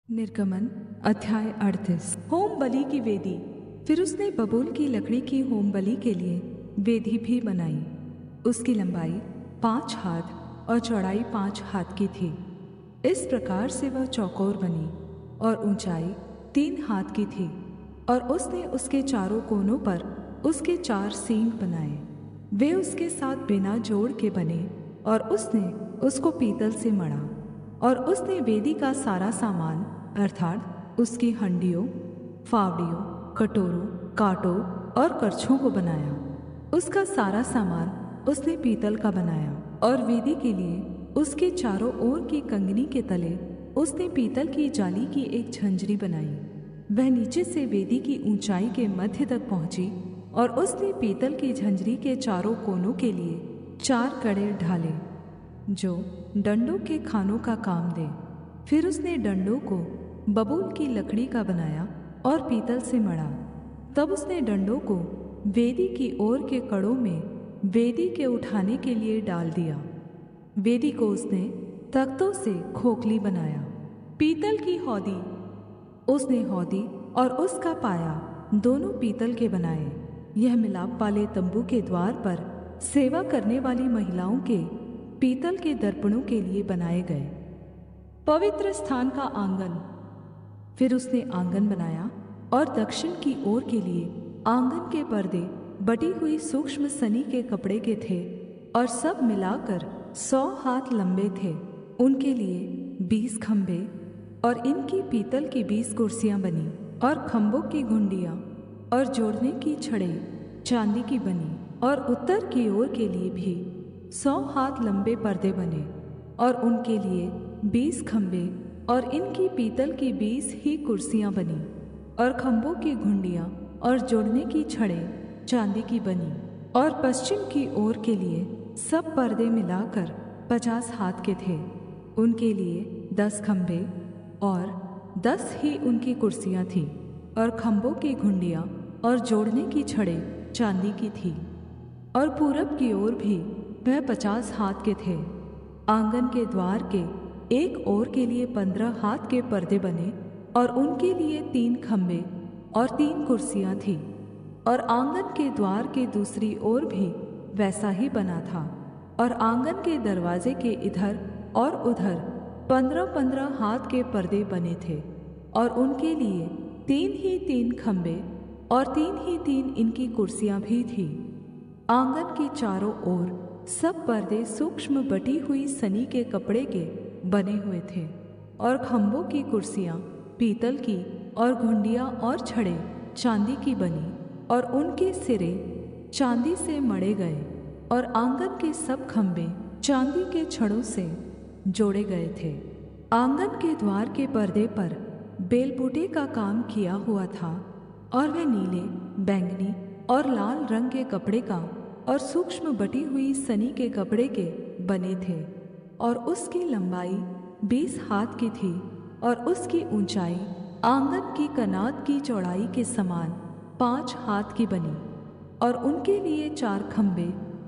निर्गमन अध्याय 38। होम बलि की वेदी। फिर उसने बबूल की लकड़ी की होम बलि के लिए वेदी भी बनाई। उसकी लंबाई 5 हाथ और चौड़ाई 5 हाथ की थी। इस प्रकार से वह चौकोर बनी और ऊंचाई 3 हाथ की थी। और उसने उसके चारों कोनों पर उसके 4 सींग बनाए। वे उसके साथ बिना जोड़ के बने और उसने उसको पीतल से मढ़ा। और उसने वेदी का सारा सामान अर्थात उसकी हंडियों, फावड़ियों, कटोरों, कांटों और करछों को बनाया। उसका सारा सामान उसने पीतल का बनाया। और वेदी के लिए उसके चारों ओर की कंगनी के तले उसने पीतल की जाली की एक झंझरी बनाई। वह नीचे से वेदी की ऊंचाई के मध्य तक पहुंची। और उसने पीतल की झंझरी के चारों कोनों के लिए 4 कड़े ढाले जो डंडों के खानों का काम दे। फिर उसने डंडों को बबूल की लकड़ी का बनाया और पीतल से मढ़ा। तब उसने डंडों को वेदी की ओर के कड़ों में वेदी के उठाने के लिए डाल दिया। वेदी को उसने तख्तों से खोखली बनाया। पीतल की हौदी। उसने हौदी और उसका पाया दोनों पीतल के बनाए। यह मिलाप वाले तंबू के द्वार पर सेवा करने वाली महिलाओं के पीतल के दर्पणों के लिए बनाए गए। पवित्र स्थान का आंगन। फिर उसने आंगन बनाया और दक्षिण की ओर के लिए आंगन के पर्दे बटी हुई सूक्ष्म सनी के कपड़े के थे और सब मिलाकर 100 हाथ लंबे थे। उनके लिए 20 खंभे और इनकी पीतल की 20 कुर्सियां बनी। और खंभों की घुंडियां और जोड़ने की छड़ें चांदी की बनी। और उत्तर की ओर के लिए भी 100 हाथ लंबे पर्दे बने और उनके लिए 20 खंभे और इनकी पीतल की 20 ही कुर्सियां बनी। और खंभों की घुंडियां और जोड़ने की छड़ें चांदी की बनी। और पश्चिम की ओर के लिए सब पर्दे मिलाकर 50 हाथ के थे। उनके लिए 10 खंभे और 10 ही उनकी कुर्सियां थीं। और खंभों की घुंडियां और जोड़ने की छड़ें चांदी की थी। और पूरब की ओर भी वह 50 हाथ के थे। आंगन के द्वार के एक ओर के लिए 15 हाथ के पर्दे बने और उनके लिए 3 खंभे और 3 कुर्सियां थीं। और आंगन के द्वार के दूसरी ओर भी वैसा ही बना था। और आंगन के दरवाजे के इधर और उधर 15-15 हाथ के पर्दे बने थे। और उनके लिए 3 ही 3 खंभे और 3 ही 3 इनकी कुर्सियां भी थीं। आंगन की चारों ओर सब पर्दे सूक्ष्म बटी हुई सनी के कपड़े के बने हुए थे। और खंभों की कुर्सियां पीतल की और घुंडियां और छड़ें चांदी की बनी और उनके सिरे चांदी से मढ़े गए। और आंगन के सब खंभे चांदी के छड़ों से जोड़े गए थे। आंगन के द्वार के पर्दे पर बेलबूटे का काम किया हुआ था और वह नीले, बैंगनी और लाल रंग के कपड़े का और सूक्ष्म बटी हुई सनी के कपड़े के बने थे। और उसकी लंबाई 20 हाथ की थी और उसकी ऊंचाई आंगन की कनात की चौड़ाई के समान 5 हाथ की बनी। और उनके लिए 4 खंभे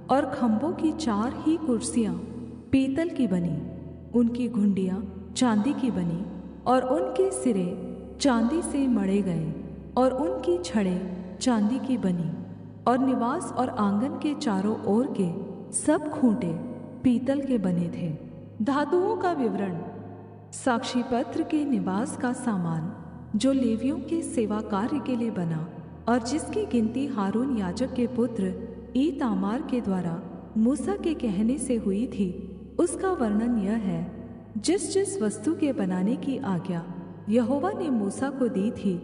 और खंभों की 4 ही कुर्सियां पीतल की बनी। उनकी घुंडियां चांदी की बनी और उनके सिरे चांदी से मढ़े गए और उनकी छड़ें चांदी की बनी। और निवास और आंगन के चारों ओर के सब खूंटे पीतल के बने थे। धातुओं का विवरण। साक्षी पत्र के निवास का सामान जो लेवियों के सेवा कार्य के लिए बना और जिसकी गिनती हारून याजक के पुत्र ईतामार के द्वारा मूसा के कहने से हुई थी, उसका वर्णन यह है। जिस जिस वस्तु के बनाने की आज्ञा यहोवा ने मूसा को दी थी,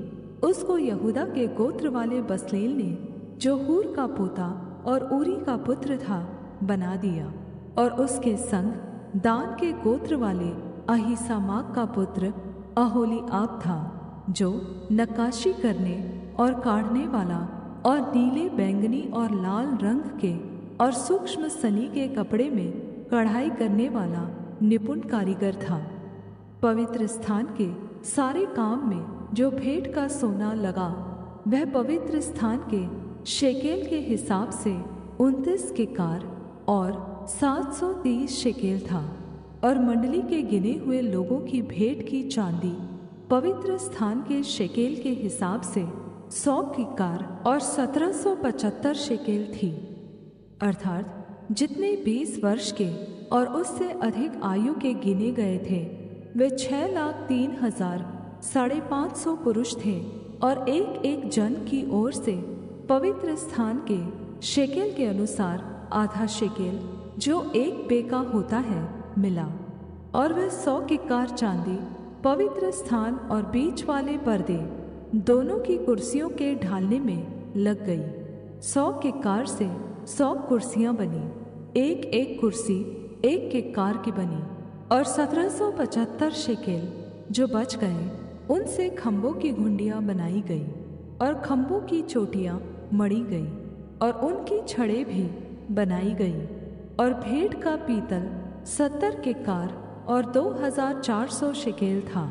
उसको यहूदा के गोत्र वाले बसलेल ने, जो हूर का पोता और ऊरी का पुत्र था, बना दिया। और उसके संग दान के गोत्र वाले अहीसामाक का पुत्र अहोलीआब था, जो नक्काशी करने और काढ़ने वाला और नीले, बैंगनी और लाल रंग के और सूक्ष्म सनी के कपड़े में कढ़ाई करने वाला निपुण कारीगर था। पवित्र स्थान के सारे काम में जो भेंट का सोना लगा, वह पवित्र स्थान के शेकेल के हिसाब से 29 किकार और 730 शेकेल था। और मंडली के गिने हुए लोगों की भेंट की चांदी पवित्र स्थान के शेकेल के हिसाब से 100 किक्कार और 1775 शेकेल थी, अर्थात जितने 20 वर्ष के और उससे अधिक आयु के गिने गए थे वे 6,03,550 पुरुष थे। और एक एक जन की ओर से पवित्र स्थान के शेकेल के अनुसार आधा शेकेल, जो 1 बेका होता है, मिला। और वह 100 किक्कार चांदी पवित्र स्थान और बीच वाले पर्दे दोनों की कुर्सियों के ढालने में लग गई। 100 किक्कार से 100 कुर्सियां बनी, एक एक कुर्सी 1 किक्कार की बनी। और 1775 शेकेल जो बच गए उनसे खम्भों की घुंडियां बनाई गई और खम्भों की चोटियां मढ़ी गई और उनकी छड़ें भी बनाई गई। और भेंट का पीतल 70 किक्कार और 2,400 शेकेल था।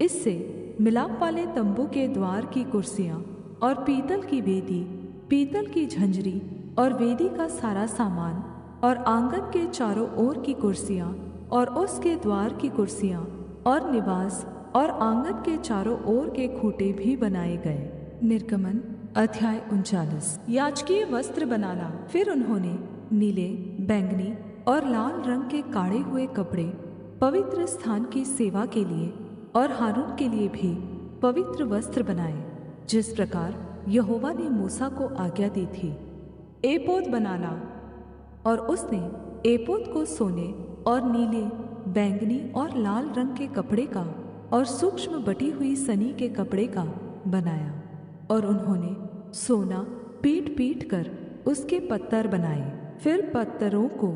इससे मिलाप वाले तंबू के द्वार की कुर्सियां और पीतल की वेदी, पीतल की झंझरी और वेदी का सारा सामान और आंगन के चारों ओर की कुर्सियां और उसके द्वार की कुर्सियां और निवास और आंगन के चारों ओर के खूंटे भी बनाए गए। निर्गमन अध्याय 39। याजकीय वस्त्र बनाना। फिर उन्होंने नीले, बैंगनी और लाल रंग के काढ़े हुए कपड़े पवित्र स्थान की सेवा के लिए और हारून के लिए भी पवित्र वस्त्र बनाए, जिस प्रकार यहोवा ने मूसा को आज्ञा दी थी। एपोद बनाना। और उसने एपोद को सोने और नीले, बैंगनी और लाल रंग के कपड़े का और सूक्ष्म बटी हुई सनी के कपड़े का बनाया। और उन्होंने सोना पीट पीट कर उसके पत्तर बनाए। फिर पत्तरों को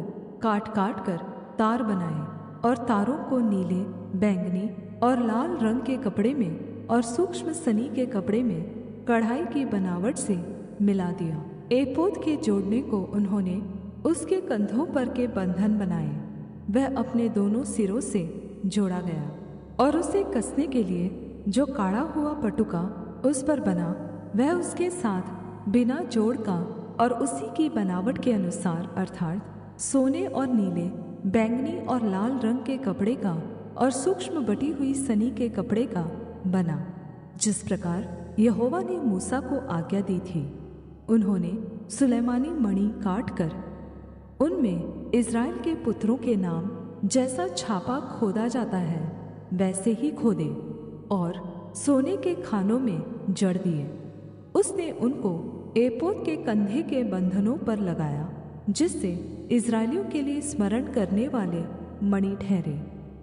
काट काट कर तार बनाए और तारों को नीले, बैंगनी और लाल रंग के कपड़े में और सूक्ष्म सनी के कपड़े में कढ़ाई की बनावट से मिला दिया। एपोद के जोड़ने को उन्होंने उसके कंधों पर के बंधन बनाए, वह अपने दोनों सिरों से जोड़ा गया। और उसे कसने के लिए जो काढ़ा हुआ पटुका उस पर बना, वह उसके साथ बिना जोड़ का और उसी की बनावट के अनुसार, अर्थात सोने और नीले, बैंगनी और लाल रंग के कपड़े का और सूक्ष्म बटी हुई सनी के कपड़े का बना, जिस प्रकार यहोवा ने मूसा को आज्ञा दी थी। उन्होंने सुलैमानी मणि काट कर उनमें इस्राएल के पुत्रों के नाम जैसा छापा खोदा जाता है वैसे ही खोदे और सोने के खानों में जड़ दिए। उसने उनको एपोद के कंधे के बंधनों पर लगाया, जिससे इस्राएलियों के लिए स्मरण करने वाले मणि ठहरे,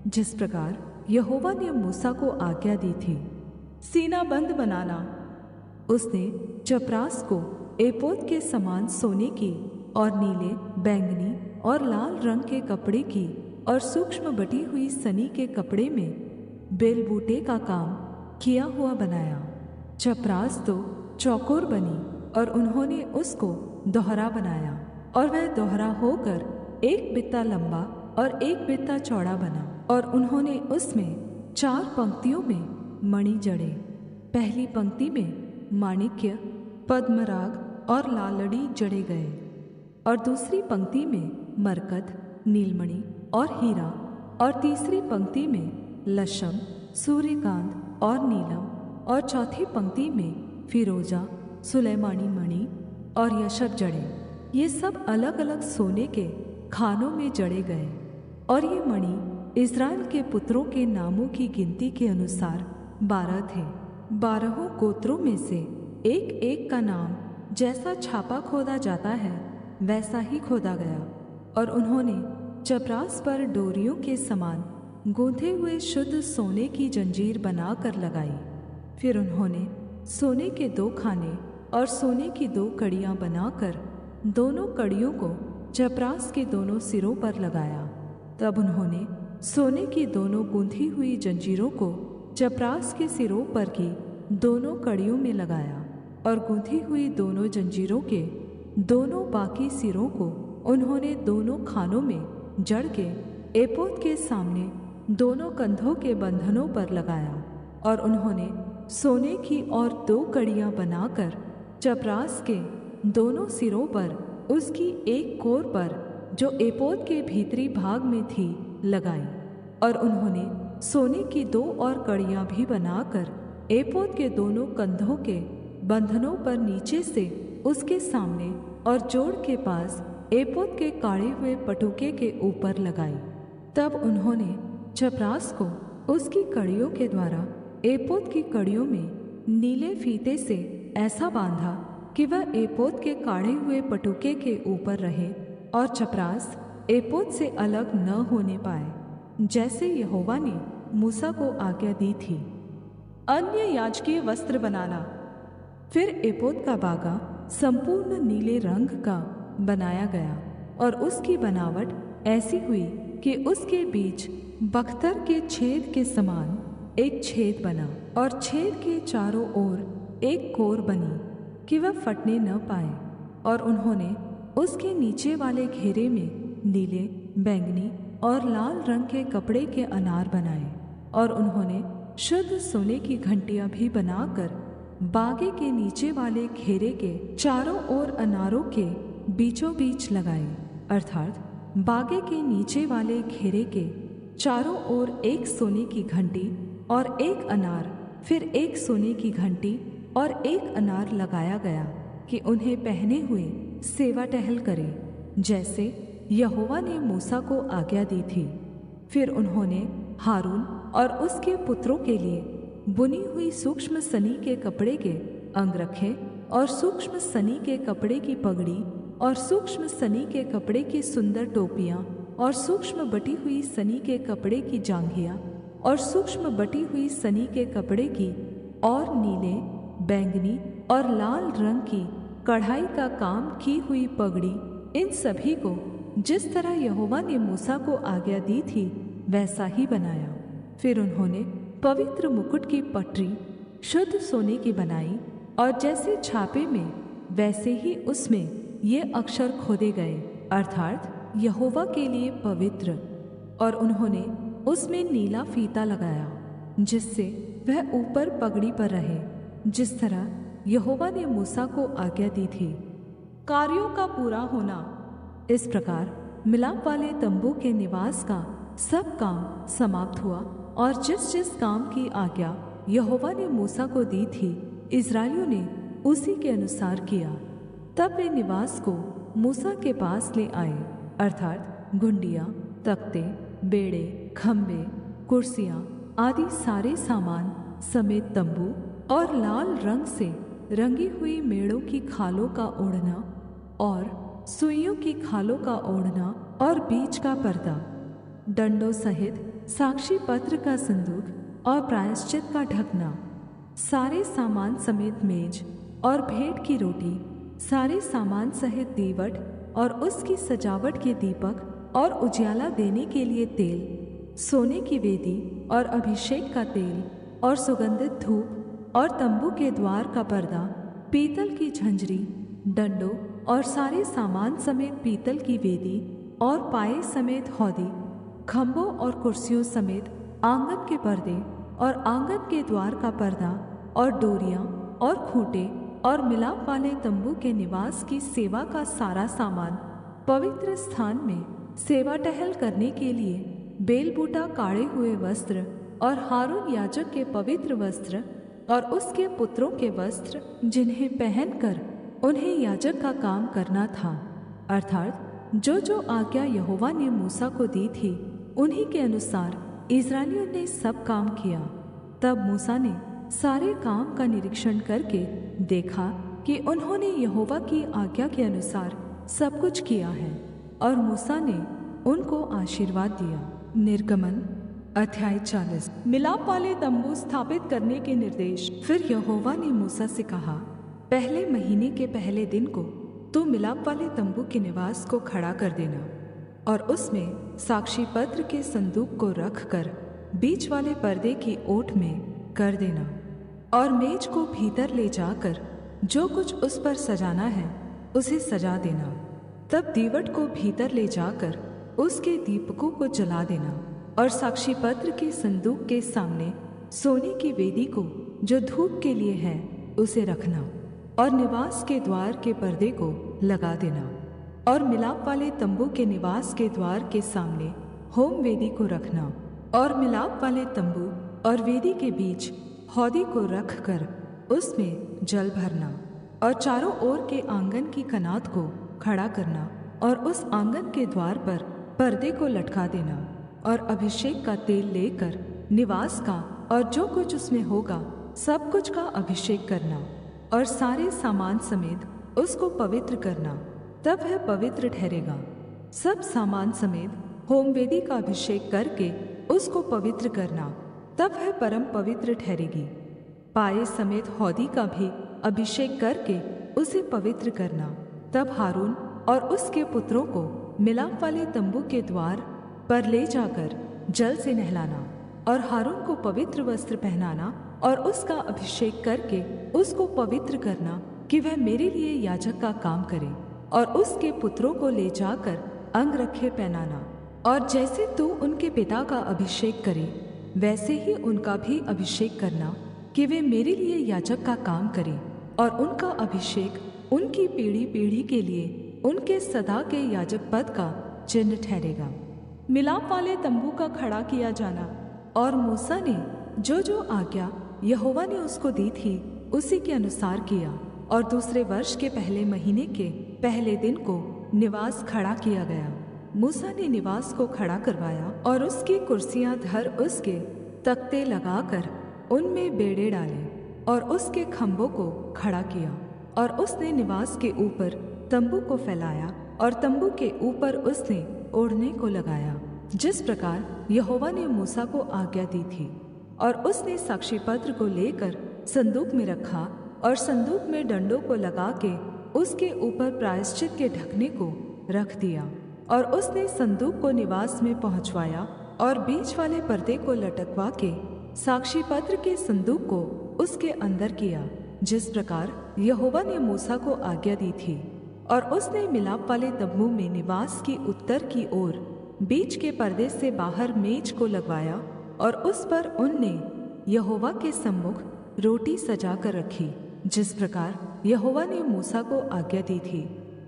जिस प्रकार यहोवा ने मूसा को आज्ञा दी थी। सीना बंद बनाना। उसने चपरास को एपोद के समान सोने की और नीले, बैंगनी और लाल रंग के कपड़े की और सूक्ष्म बटी हुई सनी के कपड़े में बेलबूटे का काम किया हुआ बनाया। चपरास तो चौकोर बनी और उन्होंने उसको दोहरा बनाया, और वह दोहरा होकर 1 बित्ता लंबा और 1 बित्ता चौड़ा बना। और उन्होंने उसमें 4 पंक्तियों में मणि जड़े। पहली पंक्ति में माणिक्य, पद्मराग और लालड़ी जड़े गए, और दूसरी पंक्ति में मरकत, नीलमणि और हीरा, और तीसरी पंक्ति में लशम, सूर्यकांत और नीलम, और चौथी पंक्ति में फिरोजा, सुलैमानी मणि और यशब जड़े। ये सब अलग अलग सोने के खानों में जड़े गए। और ये मणि इस्राएल के पुत्रों के नामों की गिनती के अनुसार 12 थे। 12 गोत्रों में से एक एक का नाम जैसा छापा खोदा जाता है वैसा ही खोदा गया। और उन्होंने चपरास पर डोरियों के समान गूंथे हुए शुद्ध सोने की जंजीर बनाकर लगाई। फिर उन्होंने सोने के 2 खाने और सोने की 2 कड़ियाँ बनाकर दोनों कड़ियों को चपरास के दोनों सिरों पर लगाया। तब उन्होंने सोने की दोनों गूंथी हुई जंजीरों को चपरास के सिरों पर की दोनों कड़ियों में लगाया, और गूंथी हुई दोनों जंजीरों के दोनों बाकी सिरों को उन्होंने दोनों खानों में जड़ के एपोद के सामने दोनों कंधों के बंधनों पर लगाया। और उन्होंने सोने की और 2 कड़ियाँ बनाकर चपरास के दोनों सिरों पर उसकी एक कोर पर जो एपोद के भीतरी भाग में थी लगाई। और उन्होंने सोने की 2 और कड़ियाँ भी बनाकर एपोद के दोनों कंधों के बंधनों पर नीचे से उसके सामने और जोड़ के पास एपोद के काढ़े हुए पटुके के ऊपर लगाई। तब उन्होंने चपरास को उसकी कड़ियों के द्वारा एपोद की कड़ियों में नीले फीते से ऐसा बांधा कि वह एपोद के काढ़े हुए पटुके के ऊपर रहे और चपरास एपोद से अलग न होने पाए, जैसे यहोवा ने मूसा को आज्ञा दी थी। अन्य याजकीय वस्त्र बनाना। फिर एपोद का बागा संपूर्ण नीले रंग का बनाया गया और उसकी बनावट ऐसी हुई कि उसके बीच बख्तर के छेद के समान एक छेद बना और छेद के चारों ओर एक कोर बनी कि वह फटने न पाए। और उन्होंने उसके नीचे वाले घेरे में नीले, बैंगनी और लाल रंग के कपड़े के अनार बनाए। और उन्होंने शुद्ध सोने की घंटियां भी बनाकर बागे के नीचे वाले घेरे के चारों ओर अनारों के बीचों बीच लगाए, अर्थात बागे के नीचे वाले घेरे के चारों ओर एक सोने की घंटी और एक अनार, फिर एक सोने की घंटी और एक अनार लगाया गया कि उन्हें पहने हुए सेवा टहल करे, जैसे यहोवा ने मूसा को आज्ञा दी थी। फिर उन्होंने हारून और उसके पुत्रों के लिए बुनी हुई सूक्ष्म सनी के कपड़े के अंगरखे और सूक्ष्म सनी के कपड़े की पगड़ी और सूक्ष्म सनी के कपड़े की सुंदर टोपियां और सूक्ष्म बटी हुई सनी के कपड़े की जांघिया और सूक्ष्म बटी हुई सनी के कपड़े की और नीले, बैंगनी और लाल रंग की कढ़ाई का काम की हुई पगड़ी, इन सभी को जिस तरह यहोवा ने मूसा को आज्ञा दी थी वैसा ही बनाया। फिर उन्होंने पवित्र मुकुट की पटरी शुद्ध सोने की बनाई और जैसे छापे में वैसे ही उसमें ये अक्षर खोदे गए, अर्थात यहोवा के लिए पवित्र। और उन्होंने उसमें नीला फीता लगाया जिससे वह ऊपर पगड़ी पर रहे, जिस तरह यहोवा ने मूसा को आज्ञा दी थी। कार्यों का पूरा होना। इस प्रकार मिलाप वाले तंबू के निवास का सब काम समाप्त हुआ और जिस जिस काम की आज्ञा यहोवा ने मूसा को दी थी इस्राएलियों ने उसी के अनुसार किया। तब वे निवास को मूसा के पास ले आए, अर्थात घुंडियाँ, तख्ते, बेड़े, खम्भे, कुर्सियाँ आदि सारे सामान समेत तंबू और लाल रंग से रंगी हुई मेढ़ों की खालों का ओढ़ना और सुइयों की खालों का ओढ़ना और बीच का पर्दा, डंडों सहित साक्षी पत्र का संदूक और प्रायश्चित का ढकना, सारे सामान समेत मेज और भेंट की रोटी, सारे सामान सहित दीवट और उसकी सजावट के दीपक और उजियाला देने के लिए तेल, सोने की वेदी और अभिषेक का तेल और सुगंधित धूप और तंबू के द्वार का पर्दा, पीतल की झंझरी, डंडों और सारे सामान समेत पीतल की वेदी और पाए समेत हौदी, खम्भों और कुर्सियों समेत आंगन के पर्दे और आंगन के द्वार का पर्दा और डोरियां और खूंटे और मिलाप वाले तंबू के निवास की सेवा का सारा सामान, पवित्र स्थान में सेवा टहल करने के लिए बेलबूटा काढ़े हुए वस्त्र और हारून याजक के पवित्र वस्त्र और उसके पुत्रों के वस्त्र जिन्हें पहनकर उन्हें याजक का काम करना था, अर्थात जो जो आज्ञा यहोवा ने मूसा को दी थी उन्हीं के अनुसार इस्राएलियों ने सब काम किया। तब मूसा ने सारे काम का निरीक्षण करके देखा कि उन्होंने यहोवा की आज्ञा के अनुसार सब कुछ किया है, और मूसा ने उनको आशीर्वाद दिया। निर्गमन अध्याय 40। मिलाप वाले तंबू स्थापित करने के निर्देश। फिर यहोवा ने मूसा से कहा, पहले महीने के पहले दिन को तू मिलाप वाले तंबू के निवास को खड़ा कर देना और उसमें साक्षी पत्र के संदूक को रख कर बीच वाले पर्दे की ओट में कर देना और मेज को भीतर ले जाकर जो कुछ उस पर सजाना है उसे सजा देना। तब दीवट को भीतर ले जाकर उसके दीपकों को जला देना और साक्षी पत्र के संदूक के सामने सोने की वेदी को जो धूप के लिए है उसे रखना और निवास के द्वार के पर्दे को लगा देना और मिलाप वाले तंबू के निवास के द्वार के सामने होम वेदी को रखना और मिलाप वाले तंबू और वेदी के बीच हौदी को रख कर उसमें जल भरना और चारों ओर के आंगन की कनात को खड़ा करना और उस आंगन के द्वार पर पर्दे को लटका देना और अभिषेक का तेल लेकर निवास का और जो कुछ उसमें होगा सब कुछ का अभिषेक करना और सारे सामान समेत उसको पवित्र करना, तब वह पवित्र ठहरेगा। सब सामान समेत होमवेदी का अभिषेक करके उसको पवित्र करना, तब वह परम पवित्र ठहरेगी। पाए समेत हौदी का भी अभिषेक करके उसे पवित्र करना, तब हारून और उसके पुत्रों को मिलाप वाले तंबू के द्वार पर ले जाकर जल से नहलाना और हारून को पवित्र वस्त्र पहनाना और उसका अभिषेक करके उसको पवित्र करना कि वह मेरे लिए याजक का काम करे, और उसके पुत्रों को ले जाकर अंगरखे पहनाना। और जैसे तू उनके पिता का अभिषेक करे वैसे ही उनका भी अभिषेक करना कि वे मेरे लिए याजक का काम करें, और उनका अभिषेक उनकी पीढ़ी पीढ़ी के लिए उनके सदा के याजक पद का चिन्ह ठहरेगा। मिलाप वाले तंबू का खड़ा किया जाना। और मूसा ने जो जो आज्ञा यहोवा ने उसको दी थी उसी के अनुसार किया, और दूसरे वर्ष के पहले महीने के पहले दिन को निवास खड़ा किया गया। मूसा ने निवास को खड़ा करवाया और उसकी कुर्सियां धर उसके तख्ते लगाकर उनमें बेड़े डाले और उसके खम्भों को खड़ा किया, और उसने निवास के ऊपर तंबू को फैलाया और तंबू के ऊपर उसने ओढ़ने को लगाया, जिस प्रकार यहोवा ने मूसा को आज्ञा दी थी। और उसने साक्षीपत्र को लेकर संदूक में रखा और संदूक में डंडों को लगा के उसके ऊपर प्रायश्चित के ढकने को रख दिया, और उसने संदूक को निवास में पहुंचवाया और बीच वाले पर्दे को लटकवा के साक्षीपत्र के संदूक को उसके अंदर किया, जिस प्रकार यहोवा ने मूसा को आज्ञा दी थी। और उसने मिलाप वाले तंबू में निवास की उत्तर की ओर बीच के पर्दे से बाहर मेज को लगवाया, और उस पर उनने यहोवा के सम्मुख रोटी सजा कर रखी, जिस प्रकार यहोवा ने मूसा को आज्ञा दी थी।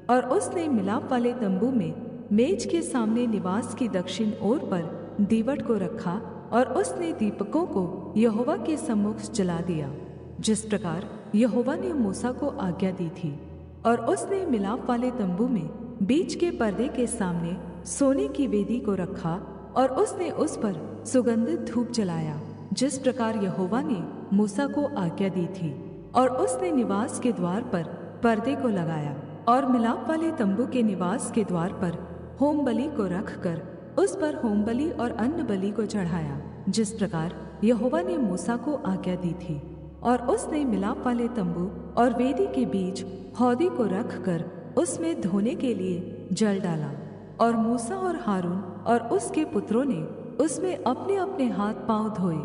और उसने मिलाप वाले तंबू में मेज के सामने निवास की दक्षिण ओर पर दीवट को रखा, और उसने दीपकों को यहोवा के सम्मुख जला दिया, जिस प्रकार यहोवा ने मूसा को आज्ञा दी थी। और उसने मिलाप वाले तंबू में बीच के पर्दे के सामने सोने की वेदी को रखा, और उसने उस पर सुगंधित धूप जलाया, जिस प्रकार यहोवा ने मूसा को आज्ञा दी थी। और उसने निवास के द्वार पर पर्दे को लगाया और मिलाप वाले तंबू के निवास के द्वार पर होम बलि को रखकर उस पर होम बलि और अन्न बलि को चढ़ाया, जिस प्रकार यहोवा ने मूसा को आज्ञा दी थी। और उसने मिलाप वाले तंबू और वेदी के बीच हौदी को रखकर उसमें धोने के लिए जल डाला, और मूसा और हारून और उसके पुत्रों ने उसमें अपने अपने हाथ पांव धोए।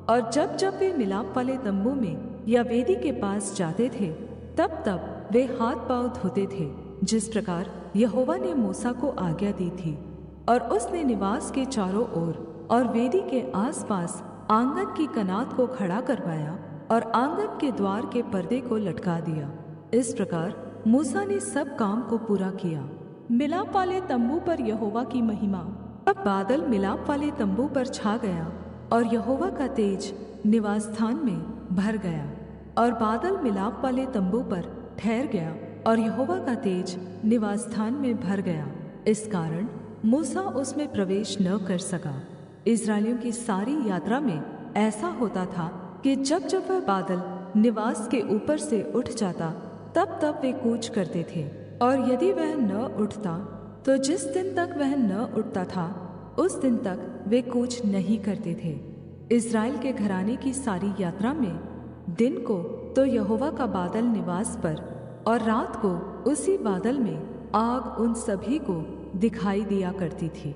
और जब जब वे मिलाप वाले तंबू में या वेदी के पास जाते थे तब तब वे हाथ पांव धोते थे, जिस प्रकार यहोवा ने मूसा को आज्ञा दी थी। और उसने निवास के चारों ओर और वेदी के आसपास आंगन की कनात को खड़ा करवाया और आंगन के द्वार के पर्दे को लटका दिया। इस प्रकार मूसा ने सब काम को पूरा किया। मिलाप वाले तंबू पर यहोवा की महिमा। अब बादल मिलाप वाले तंबू पर छा गया और यहोवा का तेज निवास स्थान में भर गया, और बादल मिलाप वाले तंबू पर ठहर गया और यहोवा का तेज निवास स्थान में भर गया। इस कारण मूसा उसमें प्रवेश न कर सका। इस्राएलियों की सारी यात्रा में ऐसा होता था कि जब जब वह बादल निवास के ऊपर से उठ जाता तब तब वे कूच करते थे, और यदि वह न उठता तो जिस दिन तक वह न उठता था उस दिन तक वे कूच नहीं करते थे। इस्राएल के घराने की सारी यात्रा में दिन को तो यहोवा का बादल निवास पर और रात को उसी बादल में आग उन सभी को दिखाई दिया करती थी।